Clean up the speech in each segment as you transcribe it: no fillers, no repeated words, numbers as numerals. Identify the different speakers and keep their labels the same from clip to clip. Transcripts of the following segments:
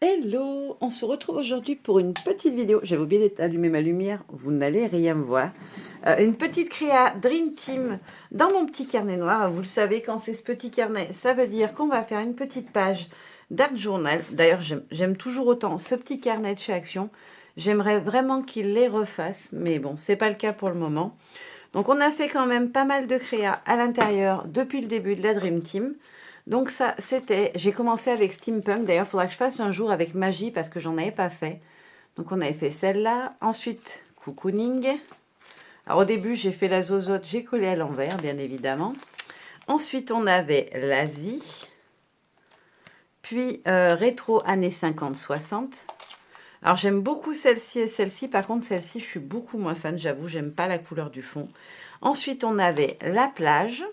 Speaker 1: Hello, on se retrouve aujourd'hui pour une petite vidéo. J'avais oublié d'allumer ma lumière, vous n'allez rien voir. Une petite créa Dream Team dans mon petit carnet noir. Vous le savez, quand c'est ce petit carnet, ça veut dire qu'on va faire une petite page d'art journal. D'ailleurs, j'aime toujours autant ce petit carnet de chez Action. J'aimerais vraiment qu'il les refasse, mais bon, c'est pas le cas pour le moment. Donc on a fait quand même pas mal de créa à l'intérieur depuis le début de la Dream Team. Donc ça, c'était, j'ai commencé avec Steampunk. D'ailleurs, il faudra que je fasse un jour avec Magie parce que j'en avais pas fait. Donc on avait fait celle-là. Ensuite, Cocooning. Alors au début, j'ai fait la zozote, j'ai collé à l'envers, bien évidemment. Ensuite, on avait l'Asie. Puis rétro années 50-60. Alors j'aime beaucoup celle-ci et celle-ci. Par contre, celle-ci, je suis beaucoup moins fan, j'avoue. J'aime pas la couleur du fond. Ensuite, on avait la plage,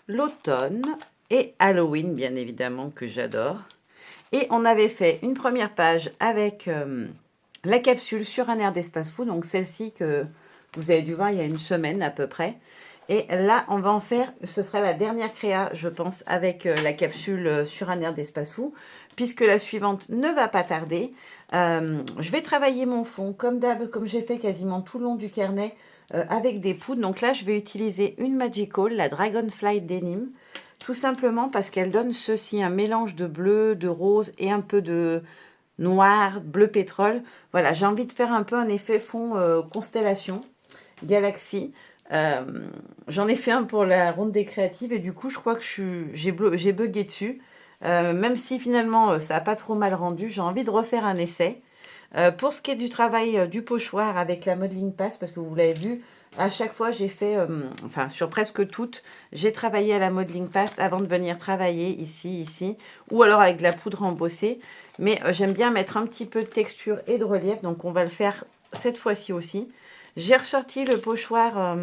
Speaker 1: l'automne et Halloween, bien évidemment, que j'adore. Et on avait fait une première page avec la capsule sur un air d'espace fou. Donc celle-ci que vous avez dû voir il y a une semaine à peu près. Et là, on va en faire, ce sera la dernière créa, je pense, avec la capsule sur un air d'espace fou, puisque la suivante ne va pas tarder. Je vais travailler mon fond, comme d'hab, comme j'ai fait quasiment tout le long du carnet, avec des poudres. Donc là, je vais utiliser une Magical, la Dragonfly Denim, tout simplement parce qu'elle donne ceci, un mélange de bleu, de rose et un peu de noir, bleu pétrole. Voilà, j'ai envie de faire un peu un effet fond constellation, galaxie. J'en ai fait un pour la ronde des créatives et du coup, je crois que j'ai bugué dessus. Même si finalement, ça n'a pas trop mal rendu, j'ai envie de refaire un essai. Pour ce qui est du travail du pochoir avec la Modeling Pass, parce que vous l'avez vu, à chaque fois j'ai fait, enfin sur presque toutes, j'ai travaillé à la Modeling Pass avant de venir travailler ici, ou alors avec de la poudre embossée. Mais j'aime bien mettre un petit peu de texture et de relief, donc on va le faire cette fois-ci aussi. J'ai ressorti le pochoir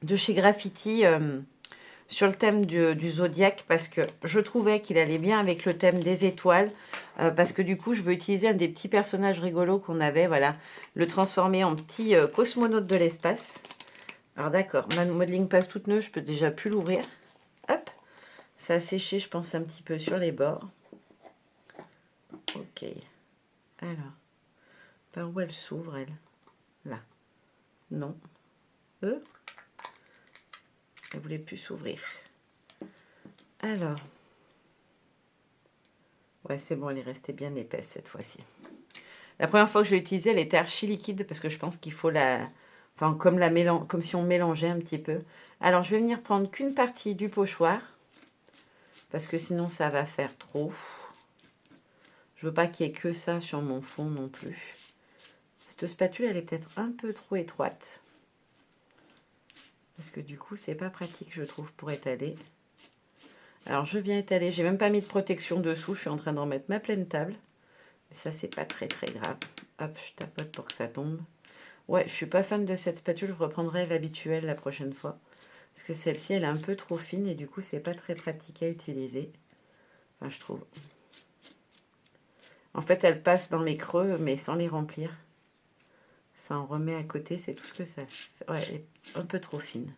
Speaker 1: de chez Graffiti sur le thème du zodiaque parce que je trouvais qu'il allait bien avec le thème des étoiles. Parce que du coup, je veux utiliser un des petits personnages rigolos qu'on avait, voilà, le transformer en petit cosmonaute de l'espace. Alors d'accord, ma modeling passe toute neuve, je peux déjà plus l'ouvrir. Hop, ça a séché, je pense, un petit peu sur les bords. Ok, alors, par où elle s'ouvre, elle? Là. Non. Elle voulait plus s'ouvrir. Alors, ouais, c'est bon, elle est restée bien épaisse cette fois-ci. La première fois que je l'ai utilisée, elle était archi liquide parce que je pense qu'il faut la... Enfin, comme si on mélangeait un petit peu. Alors, je vais venir prendre qu'une partie du pochoir parce que sinon, ça va faire trop. Je veux pas qu'il y ait que ça sur mon fond non plus. Cette spatule, elle est peut-être un peu trop étroite. Parce que du coup, c'est pas pratique, je trouve, pour étaler. Alors, je viens étaler. J'ai même pas mis de protection dessous. Je suis en train d'en mettre ma pleine table. Mais ça, c'est pas très grave. Hop, je tapote pour que ça tombe. Ouais, je suis pas fan de cette spatule. Je reprendrai l'habituelle la prochaine fois. Parce que celle-ci, elle est un peu trop fine et du coup, c'est pas très pratique à utiliser. Enfin, je trouve. En fait, elle passe dans les creux, mais sans les remplir. Ça en remet à côté, c'est tout ce que ça fait. Ouais, elle est un peu trop fine.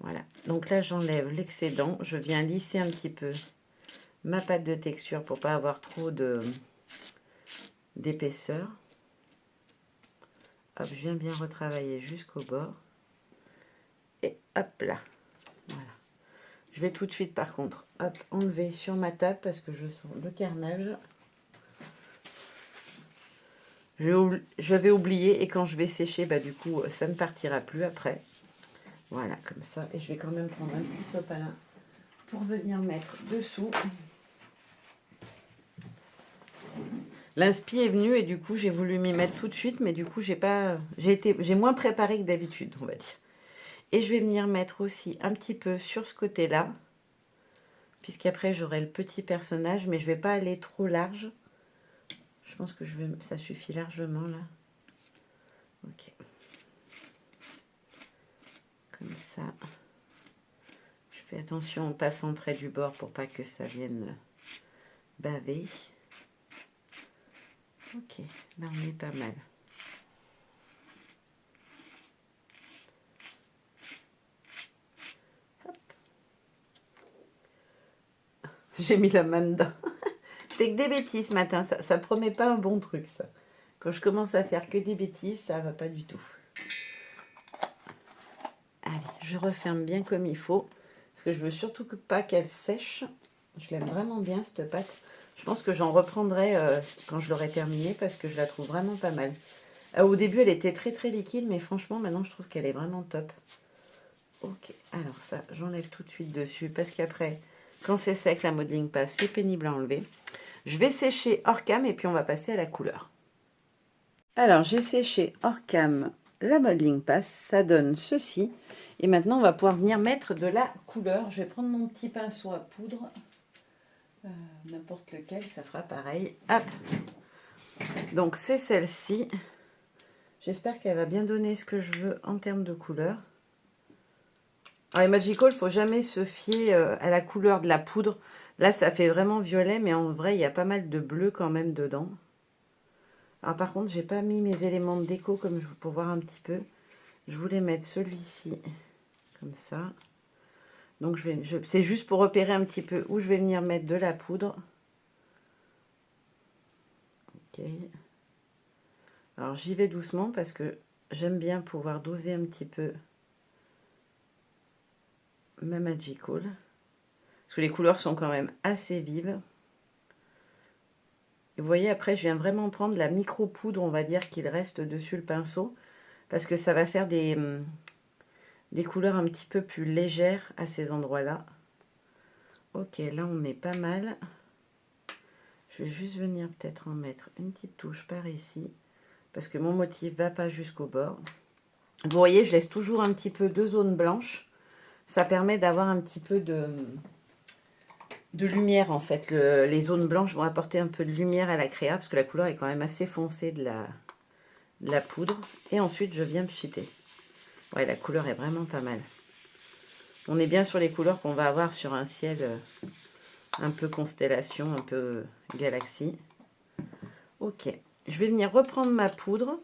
Speaker 1: Voilà. Donc là, j'enlève l'excédent. Je viens lisser un petit peu ma pâte de texture pour pas avoir trop d'épaisseur. Hop, je viens bien retravailler jusqu'au bord. Et hop là. Voilà. Je vais tout de suite, par contre, hop, enlever sur ma table parce que je sens le carnage. Je vais oublier et quand je vais sécher, bah, du coup, ça ne partira plus après. Voilà, comme ça. Et je vais quand même prendre un petit sopalin pour venir mettre dessous. L'inspi est venu et du coup, j'ai voulu m'y mettre tout de suite, mais du coup, j'ai moins préparé que d'habitude, on va dire. Et je vais venir mettre aussi un petit peu sur ce côté-là, puisqu'après, j'aurai le petit personnage, mais je ne vais pas aller trop large. Je pense que ça suffit largement, là. Ok. Comme ça. Je fais attention en passant près du bord pour pas que ça vienne baver. Ok, là on est pas mal. Hop. J'ai mis la main dedans. Je fais que des bêtises ce matin. Ça promet pas un bon truc, ça. Quand je commence à faire que des bêtises, ça va pas du tout. Allez, je referme bien comme il faut. Parce que je veux surtout pas qu'elle sèche. Je l'aime vraiment bien, cette pâte. Je pense que j'en reprendrai quand je l'aurai terminée parce que je la trouve vraiment pas mal. Au début, elle était très très liquide, mais franchement, maintenant, je trouve qu'elle est vraiment top. Ok, alors ça, j'enlève tout de suite dessus parce qu'après, quand c'est sec, la modeling passe, c'est pénible à enlever. Je vais sécher hors cam et puis on va passer à la couleur. Alors, j'ai séché hors cam la modeling passe, ça donne ceci. Et maintenant, on va pouvoir venir mettre de la couleur. Je vais prendre mon petit pinceau à poudre. N'importe lequel, ça fera pareil. Hop. Donc, c'est celle-ci. J'espère qu'elle va bien donner ce que je veux en termes de couleur. Alors, les Magical, il ne faut jamais se fier à la couleur de la poudre. Là, ça fait vraiment violet, mais en vrai, il y a pas mal de bleu quand même dedans. Alors, par contre, j'ai pas mis mes éléments de déco comme pour voir un petit peu. Je voulais mettre celui-ci comme ça. Donc, c'est juste pour repérer un petit peu où je vais venir mettre de la poudre. Ok. Alors, j'y vais doucement parce que j'aime bien pouvoir doser un petit peu ma Magical. Parce que les couleurs sont quand même assez vives. Et vous voyez, après, je viens vraiment prendre la micro-poudre, on va dire, qu'il reste dessus le pinceau. Parce que ça va faire des couleurs un petit peu plus légères à ces endroits-là. Ok, là, on est pas mal. Je vais juste venir peut-être en mettre une petite touche par ici. Parce que mon motif ne va pas jusqu'au bord. Vous voyez, je laisse toujours un petit peu de zone blanche. Ça permet d'avoir un petit peu de lumière, en fait. Les zones blanches vont apporter un peu de lumière à la créa. Parce que la couleur est quand même assez foncée de la poudre. Et ensuite, je viens pchiter. Ouais, la couleur est vraiment pas mal. On est bien sur les couleurs qu'on va avoir sur un ciel un peu constellation, un peu galaxie. Ok, je vais venir reprendre ma poudre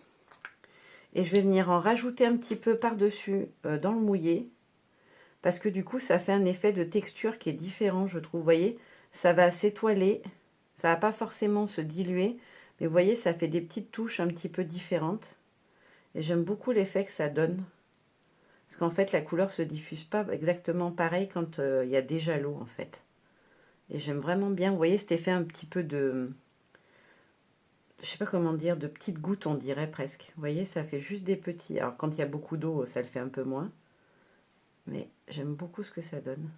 Speaker 1: et je vais venir en rajouter un petit peu par-dessus dans le mouillé parce que du coup, ça fait un effet de texture qui est différent, je trouve. Vous voyez, ça va s'étoiler, ça va pas forcément se diluer, mais vous voyez, ça fait des petites touches un petit peu différentes. Et j'aime beaucoup l'effet que ça donne. Parce qu'en fait, la couleur se diffuse pas exactement pareil quand il y a déjà l'eau, en fait. Et j'aime vraiment bien, vous voyez, cet effet un petit peu de... Je sais pas comment dire, de petites gouttes, on dirait presque. Vous voyez, ça fait juste des petits... Alors, quand il y a beaucoup d'eau, ça le fait un peu moins. Mais j'aime beaucoup ce que ça donne.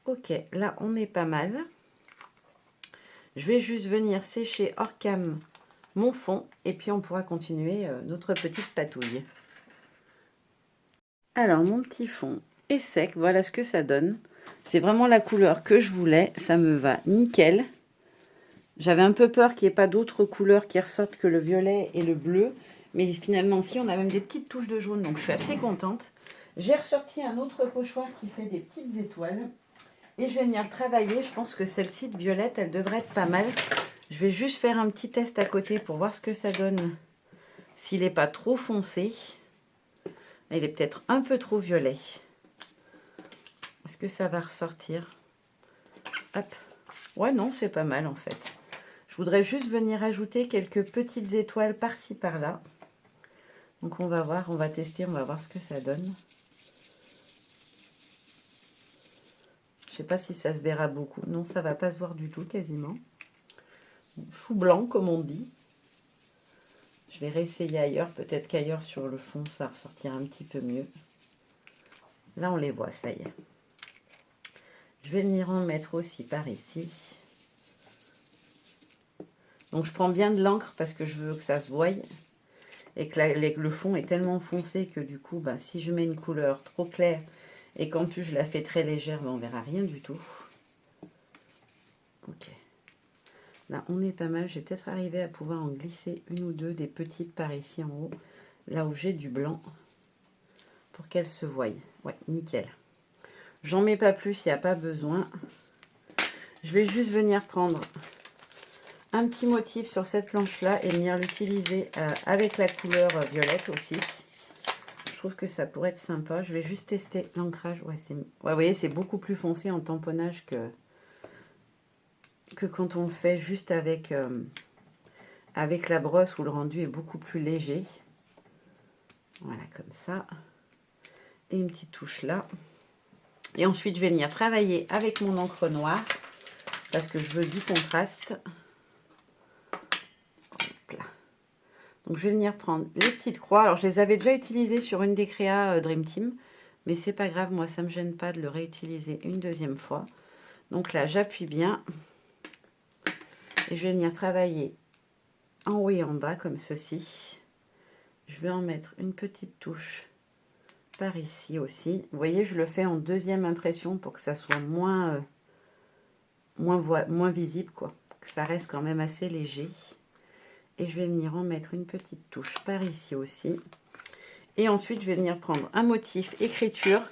Speaker 1: Ok, là, on est pas mal. Je vais juste venir sécher hors cam mon fond. Et puis, on pourra continuer notre petite patouille. Alors, mon petit fond est sec. Voilà ce que ça donne. C'est vraiment la couleur que je voulais. Ça me va nickel. J'avais un peu peur qu'il n'y ait pas d'autres couleurs qui ressortent que le violet et le bleu. Mais finalement, si, on a même des petites touches de jaune. Donc, je suis assez contente. J'ai ressorti un autre pochoir qui fait des petites étoiles. Et je vais venir travailler. Je pense que celle-ci de violette, elle devrait être pas mal. Je vais juste faire un petit test à côté pour voir ce que ça donne. S'il n'est pas trop foncé. Il est peut-être un peu trop violet. Est-ce que ça va ressortir? Hop. Ouais, non, c'est pas mal en fait. Je voudrais juste venir ajouter quelques petites étoiles par-ci, par-là. Donc on va voir, on va tester, on va voir ce que ça donne. Je sais pas si ça se verra beaucoup. Non, ça va pas se voir du tout quasiment. Chou blanc comme on dit. Je vais réessayer ailleurs. Peut-être qu'ailleurs sur le fond, ça ressortira un petit peu mieux. Là, on les voit, ça y est. Je vais venir en mettre aussi par ici. Donc je prends bien de l'encre parce que je veux que ça se voie. Et que le fond est tellement foncé que du coup, bah, si je mets une couleur trop claire et qu'en plus je la fais très légère, bah, on verra rien du tout. Ok. Là, on est pas mal. Je vais peut-être arriver à pouvoir en glisser une ou deux des petites par ici en haut. Là où j'ai du blanc. Pour qu'elles se voient. Ouais, nickel. J'en mets pas plus, il n'y a pas besoin. Je vais juste venir prendre un petit motif sur cette planche-là et venir l'utiliser avec la couleur violette aussi. Je trouve que ça pourrait être sympa. Je vais juste tester l'ancrage. Ouais, vous voyez, c'est beaucoup plus foncé en tamponnage que quand on le fait juste avec, avec la brosse où le rendu est beaucoup plus léger. Voilà, comme ça. Et une petite touche là. Et ensuite, je vais venir travailler avec mon encre noire parce que je veux du contraste. Hop là. Donc, je vais venir prendre les petites croix. Alors, je les avais déjà utilisées sur une des créas Dream Team. Mais c'est pas grave, moi, ça ne me gêne pas de le réutiliser une deuxième fois. Donc là, j'appuie bien. Et je vais venir travailler en haut et en bas comme ceci. Je vais en mettre une petite touche par ici aussi. Vous voyez, je le fais en deuxième impression pour que ça soit moins visible, quoi. Que ça reste quand même assez léger. Et je vais venir en mettre une petite touche par ici aussi. Et ensuite, je vais venir prendre un motif écriture.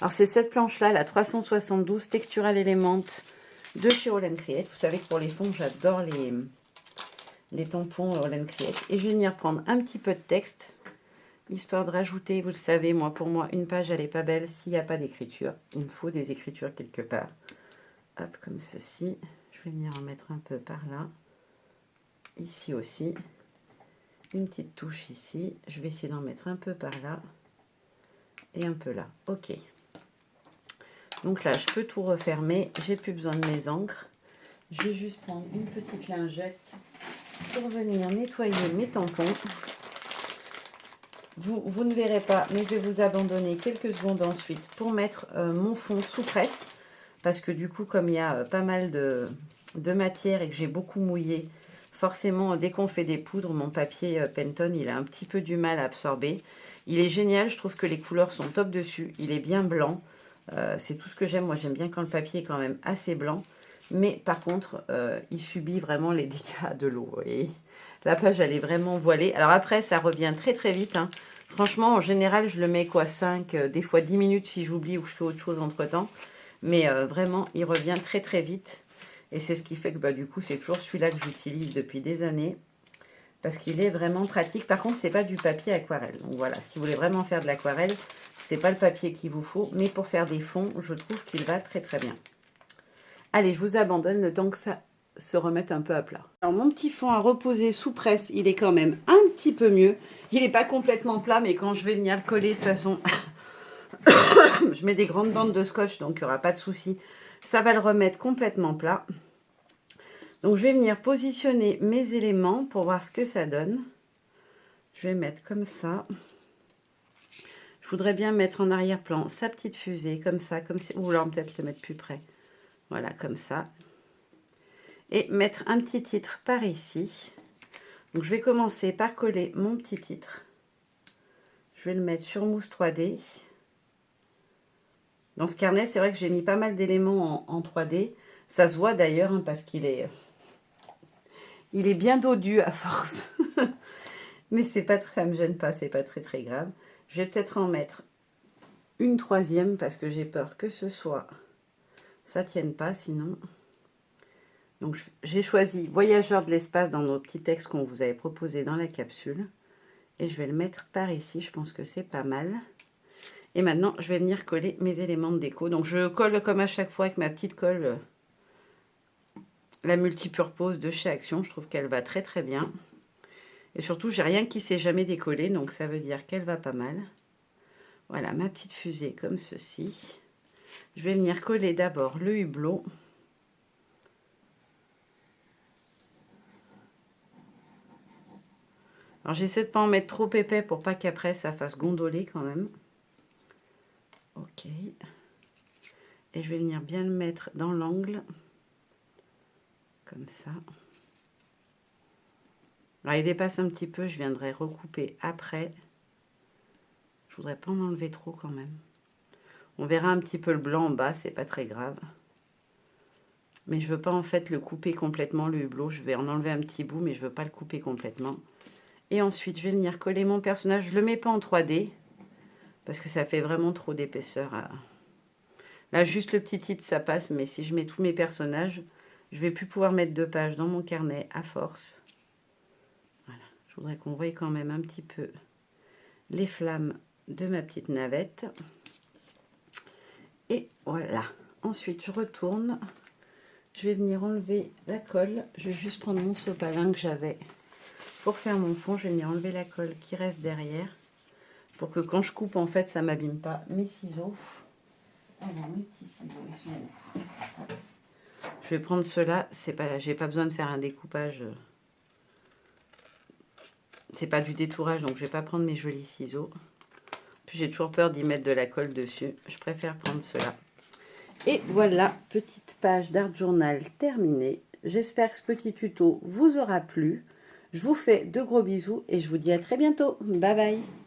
Speaker 1: Alors, c'est cette planche-là, la 372 Textural Element de chez All & Create. Vous savez que pour les fonds, j'adore les tampons All & Create. Et je vais venir prendre un petit peu de texte, histoire de rajouter, vous le savez, moi, pour moi, une page, elle n'est pas belle s'il n'y a pas d'écriture. Il me faut des écritures quelque part. Hop, comme ceci. Je vais venir en mettre un peu par là. Ici aussi. Une petite touche ici. Je vais essayer d'en mettre un peu par là. Et un peu là. Ok. Donc là, je peux tout refermer. J'ai plus besoin de mes encres. Je vais juste prendre une petite lingette pour venir nettoyer mes tampons. Vous ne verrez pas, mais je vais vous abandonner quelques secondes ensuite pour mettre mon fond sous presse. Parce que du coup, comme il y a pas mal de matière et que j'ai beaucoup mouillé, forcément, dès qu'on fait des poudres, mon papier Pantone, il a un petit peu du mal à absorber. Il est génial, je trouve que les couleurs sont top dessus. Il est bien blanc. C'est tout ce que j'aime. Moi, j'aime bien quand le papier est quand même assez blanc. Mais par contre, il subit vraiment les dégâts de l'eau. Et la page, elle est vraiment voilée. Alors après, ça revient très très vite, hein. Franchement, en général, je le mets quoi, 5, des fois 10 minutes si j'oublie ou que je fais autre chose entre-temps. Mais vraiment, il revient très très vite. Et c'est ce qui fait que bah, du coup, c'est toujours celui-là que j'utilise depuis des années. Parce qu'il est vraiment pratique. Par contre, c'est pas du papier aquarelle. Donc voilà, si vous voulez vraiment faire de l'aquarelle, c'est pas le papier qu'il vous faut. Mais pour faire des fonds, je trouve qu'il va très très bien. Allez, je vous abandonne le temps que ça se remette un peu à plat. Alors, mon petit fond à reposer sous presse, il est quand même un petit peu mieux. Il n'est pas complètement plat, mais quand je vais venir le coller de façon... je mets des grandes bandes de scotch, donc il n'y aura pas de souci. Ça va le remettre complètement plat. Donc, je vais venir positionner mes éléments pour voir ce que ça donne. Je vais mettre comme ça. Je voudrais bien mettre en arrière-plan sa petite fusée, comme ça, comme si... Ou alors peut-être le mettre plus près. Voilà, comme ça. Et mettre un petit titre par ici. Donc, je vais commencer par coller mon petit titre. Je vais le mettre sur mousse 3D. Dans ce carnet, c'est vrai que j'ai mis pas mal d'éléments en 3D. Ça se voit d'ailleurs, hein, parce qu'il est... Il est bien dodu à force. Mais c'est pas, ça ne me gêne pas, c'est pas très très grave. Je vais peut-être en mettre une troisième parce que j'ai peur que ce soit... Ça tienne pas sinon. Donc j'ai choisi Voyageur de l'espace dans nos petits textes qu'on vous avait proposés dans la capsule. Et je vais le mettre par ici, je pense que c'est pas mal. Et maintenant, je vais venir coller mes éléments de déco. Donc je colle comme à chaque fois avec ma petite colle la multipurpose de chez Action. Je trouve qu'elle va très très bien. Et surtout, j'ai rien qui s'est jamais décollé, donc ça veut dire qu'elle va pas mal. Voilà, ma petite fusée comme ceci. Je vais venir coller d'abord le hublot. Alors, j'essaie de ne pas en mettre trop épais pour pas qu'après, ça fasse gondoler quand même. Ok. Et je vais venir bien le mettre dans l'angle. Comme ça. Alors, il dépasse un petit peu, je viendrai recouper après. Je voudrais pas en enlever trop quand même. On verra un petit peu le blanc en bas, c'est pas très grave. Mais je veux pas en fait le couper complètement, le hublot. Je vais en enlever un petit bout, mais je veux pas le couper complètement. Et ensuite, je vais venir coller mon personnage. Je le mets pas en 3D, parce que ça fait vraiment trop d'épaisseur. Là, juste le petit titre, ça passe, mais si je mets tous mes personnages, je vais plus pouvoir mettre 2 pages dans mon carnet à force. Voilà, je voudrais qu'on voie quand même un petit peu les flammes de ma petite navette. Et voilà. Ensuite, je retourne. je vais venir enlever la colle. Je vais juste prendre mon sopalin que j'avais pour faire mon fond. Je vais venir enlever la colle qui reste derrière pour que quand je coupe, en fait, ça ne m'abîme pas mes ciseaux. Alors, mes petits ciseaux, ils sont où? Je vais prendre ceux-là. J'ai pas besoin de faire un découpage. C'est pas du détourage, donc je vais pas prendre mes jolis ciseaux. Puis j'ai toujours peur d'y mettre de la colle dessus. Je préfère prendre ceux-là. Et voilà, petite page d'Art Journal terminée. J'espère que ce petit tuto vous aura plu. Je vous fais de gros bisous et je vous dis à très bientôt. Bye bye.